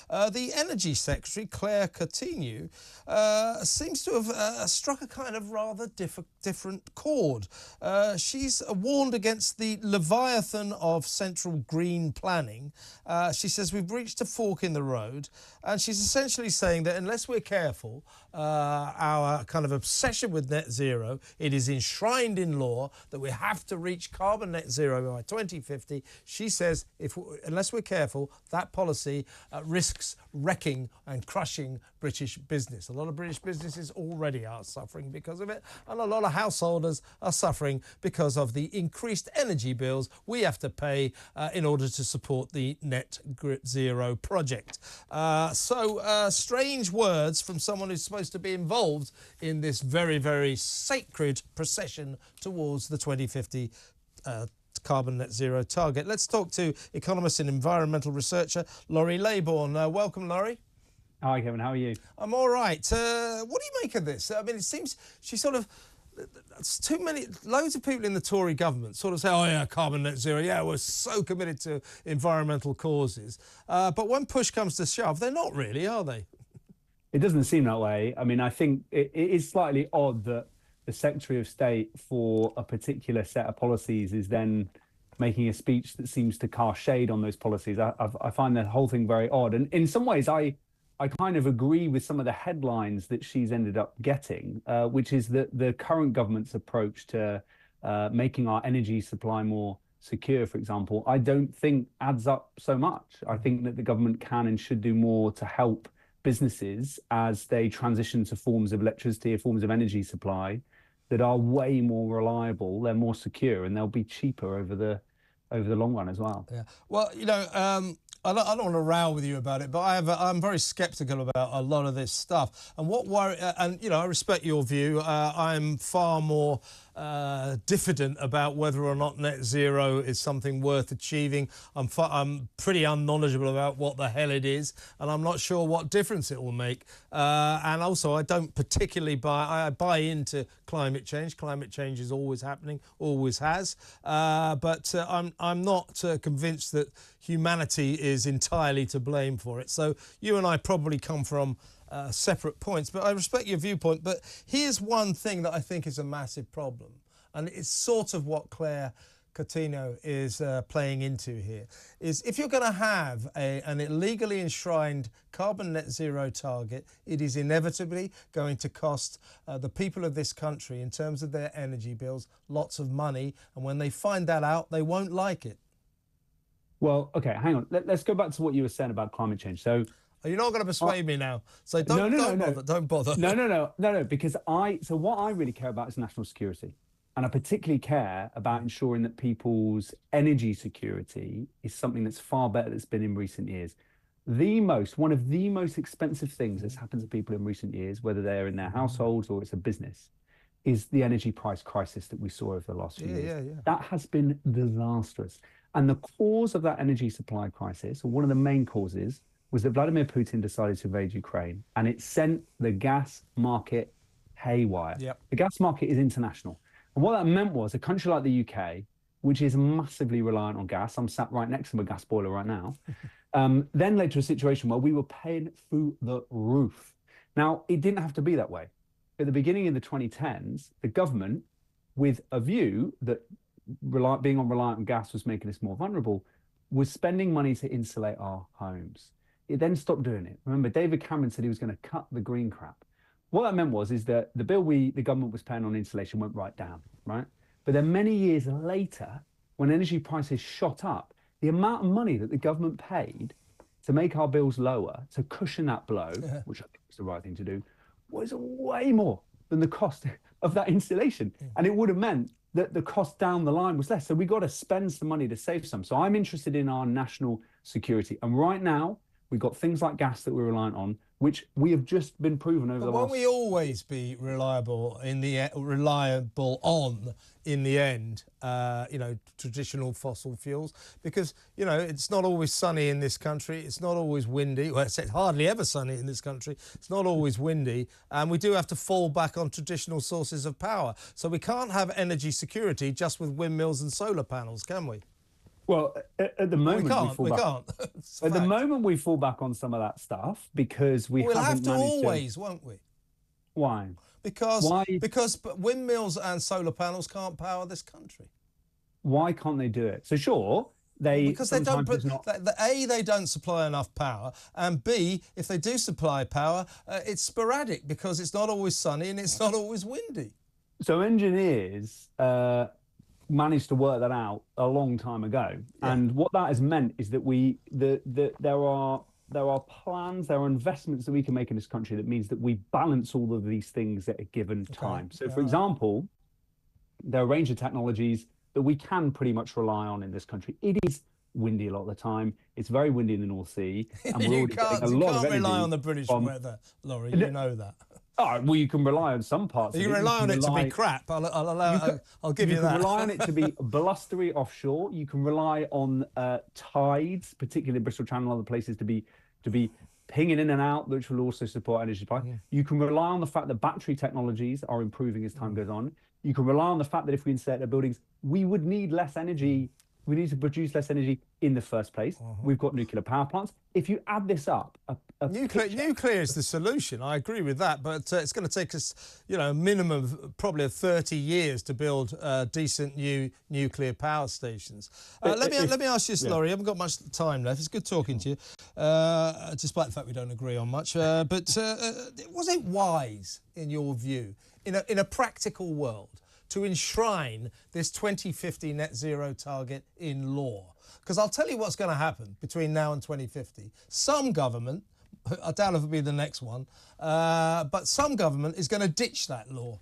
The Energy Secretary, Claire Coutinho, seems to have struck a kind of rather different chord. She's warned against the leviathan of central green planning. She says we've reached a fork in the road, and she's essentially saying that unless we're careful, our kind of obsession with net zero, it is enshrined in law that we have to reach carbon net zero by 2050. She says unless we're careful, that policy risks wrecking and crushing British business. A lot of British businesses already are suffering because of it, and a lot of householders are suffering because of the increased energy bills we have to pay in order to support the net zero project. So strange words from someone who's supposed to be involved in this very, very sacred procession towards the 2050 carbon net zero target. Let's talk to economist and environmental researcher Laurie Laybourne. Welcome, Laurie. Hi, Kevin. How are you? I'm all right. What do you make of this? I mean, it seems she sort of... loads of people in the Tory government sort of say, oh yeah, carbon net zero, yeah, we're so committed to environmental causes. But when push comes to shove, they're not really, are they? It doesn't seem that way. I mean, I think it is slightly odd that the Secretary of State for a particular set of policies is then making a speech that seems to cast shade on those policies. I find the whole thing very odd. And in some ways, I kind of agree with some of the headlines that she's ended up getting, which is that the current government's approach to making our energy supply more secure, for example, I don't think adds up so much. I think that the government can and should do more to help businesses as they transition to forms of electricity or forms of energy supply that are way more reliable, they're more secure, and they'll be cheaper over the long run as well. Yeah. Well, you know, I don't want to row with you about it, but I'm very sceptical about a lot of this stuff. And what worry, and you know, I respect your view. I'm far more diffident about whether or not net zero is something worth achieving. I'm pretty unknowledgeable about what the hell it is, and I'm not sure what difference it will make. And also, I don't particularly buy into climate change. Climate change is always happening, always has. But I'm not convinced that humanity is entirely to blame for it. So you and I probably come from separate points, but I respect your viewpoint. But here's one thing that I think is a massive problem, and it's sort of what Claire Coutinho is playing into here, is if you're going to have an illegally enshrined carbon net zero target, it is inevitably going to cost the people of this country, in terms of their energy bills, lots of money. And when they find that out, they won't like it. Well, OK, hang on. Let's go back to what you were saying about climate change. So you're not going to persuade me now. So don't bother. No, because what I really care about is national security. And I particularly care about ensuring that people's energy security is something that's far better that's been in recent years. One of the most expensive things that's happened to people in recent years, whether they're in their households or it's a business, is the energy price crisis that we saw over the last few years. Yeah. That has been disastrous. And the cause of that energy supply crisis, or one of the main causes, was that Vladimir Putin decided to invade Ukraine, and it sent the gas market haywire. Yep. The gas market is international. And what that meant was a country like the UK, which is massively reliant on gas, I'm sat right next to a gas boiler right now, then led to a situation where we were paying through the roof. Now, it didn't have to be that way. At the beginning of the 2010s, the government, with a view that being reliant on gas was making us more vulnerable, was spending money to insulate our homes. It then stopped doing it. Remember, David Cameron said he was going to cut the green crap. What that meant is that the bill the government was paying on insulation went right down, right? But then many years later, when energy prices shot up, the amount of money that the government paid to make our bills lower, to cushion that blow, which I think was the right thing to do, was way more than the cost of that insulation. And it would have meant that the cost down the line was less. So we got to spend some money to save some. So I'm interested in our national security. And right now, we've got things like gas that we're reliant on, which we have just been proven over the last... Won't we always be reliable on in the end, you know, traditional fossil fuels? Because, you know, it's not always sunny in this country. It's not always windy. Well, it's hardly ever sunny in this country. It's not always windy. And we do have to fall back on traditional sources of power. So we can't have energy security just with windmills and solar panels, can we? Well, at the moment We can't. At the moment we fall back on some of that stuff because We'll have haven't to managed always, won't we? Why? Because Why? because windmills and solar panels can't power this country. Why can't they do it? So sure, Because they don't. it's not. A, they don't supply enough power, and B, if they do supply power, it's sporadic because it's not always sunny and it's not always windy. So engineers managed to work that out a long time ago, and what that has meant is that there are plans, there are investments that we can make in this country that means that we balance all of these things at a given time. So, for example, there are a range of technologies that we can pretty much rely on in this country. It is windy a lot of the time. It's very windy in the North Sea, and we're you already getting a lot of energy. You can't rely on the British weather, Laurie. You know that. Oh, well, you can rely on some parts. You can rely on it to be crap. I'll give you that. You can rely on it to be blustery offshore. You can rely on tides, particularly Bristol Channel and other places, to be pinging in and out, which will also support energy supply. You can rely on the fact that battery technologies are improving as time goes on. You can rely on the fact that if we insert their buildings, we would need less energy. We need to produce less energy in the first place. We've got nuclear power plants. If you add this up, nuclear is the solution. I agree with that, but it's going to take us, a minimum of probably 30 years to build decent new nuclear power stations. Let me ask you this, Laurie. I haven't got much time left. It's good talking to you, despite the fact we don't agree on much. But was it wise, in your view, in a practical world, to enshrine this 2050 net zero target in law? Because I'll tell you what's going to happen between now and 2050. Some government, I doubt if it'll be the next one, but some government is going to ditch that law.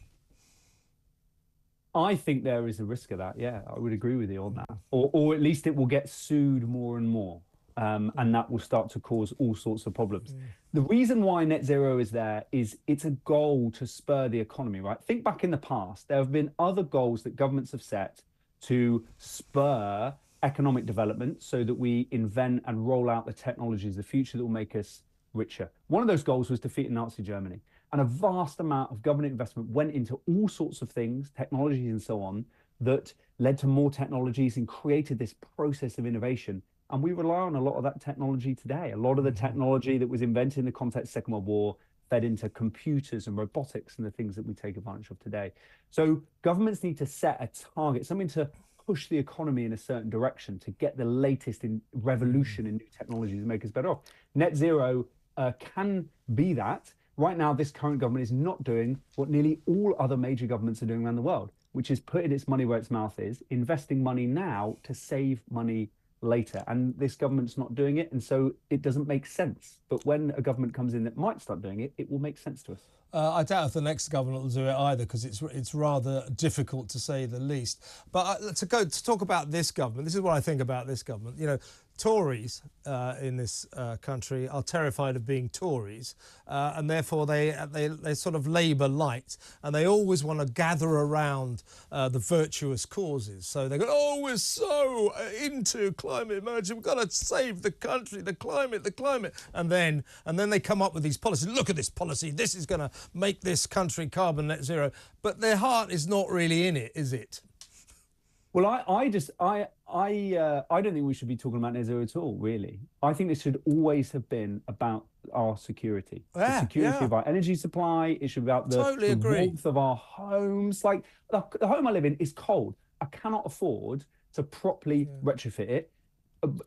I think there is a risk of that, yeah. I would agree with you on that. Or at least it will get sued more and more. And that will start to cause all sorts of problems. The reason why net zero is there is it's a goal to spur the economy, right? Think back in the past, there have been other goals that governments have set to spur economic development so that we invent and roll out the technologies of the future that will make us richer. One of those goals was defeating Nazi Germany. And a vast amount of government investment went into all sorts of things, technologies and so on, that led to more technologies and created this process of innovation. And we rely on a lot of that technology today. A lot of the technology that was invented in the context of the Second World War fed into computers and robotics and the things that we take advantage of today. So governments need to set a target, something to push the economy in a certain direction, to get the latest in revolution in new technologies and make us better off. Net zero can be that. Right now, this current government is not doing what nearly all other major governments are doing around the world, which is putting its money where its mouth is, investing money now to save money later. And this government's not doing it, and so it doesn't make sense. But when a government comes in that might start doing it, it will make sense to us. I doubt if the next government will do it either, because it's rather difficult, to say the least. But to talk about this government, this is what I think about this government. Tories in this country are terrified of being Tories, and therefore they sort of Labour light, and they always want to gather around the virtuous causes. So they go, oh, we're so into climate emergency, we've got to save the country, the climate, and then they come up with these policies. Look at this policy. This is going to make this country carbon net zero. But their heart is not really in it, is it? Well, I don't think we should be talking about net zero at all, really. I think this should always have been about our security. The security of our energy supply. It should be about the warmth of our homes. Like, the home I live in is cold. I cannot afford to properly retrofit it.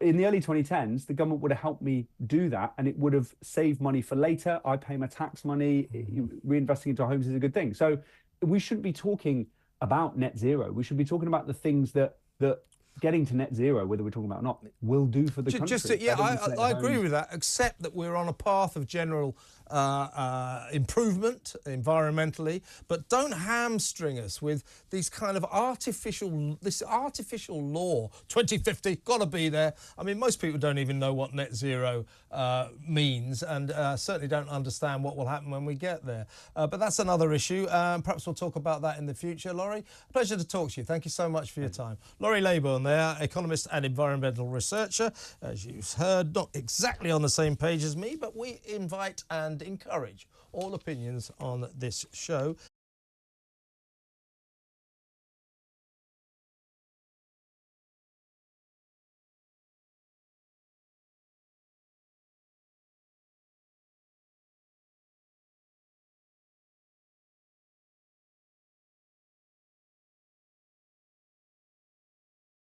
In the early 2010s, the government would have helped me do that, and it would have saved money for later. I pay my tax money. Reinvesting into homes is a good thing. So we shouldn't be talking about net zero. We should be talking about the things that getting to net zero, whether we're talking about it or not, will do for the country. I agree with that, except that we're on a path of general improvement environmentally, but don't hamstring us with these kind of artificial law. 2050, got to be there. I mean, most people don't even know what net zero means, and certainly don't understand what will happen when we get there. But that's another issue. Perhaps we'll talk about that in the future. Laurie, pleasure to talk to you. Thank you so much for your time. Laurie Laybourne there, economist and environmental researcher. As you've heard, not exactly on the same page as me, but we invite and encourage all opinions on this show.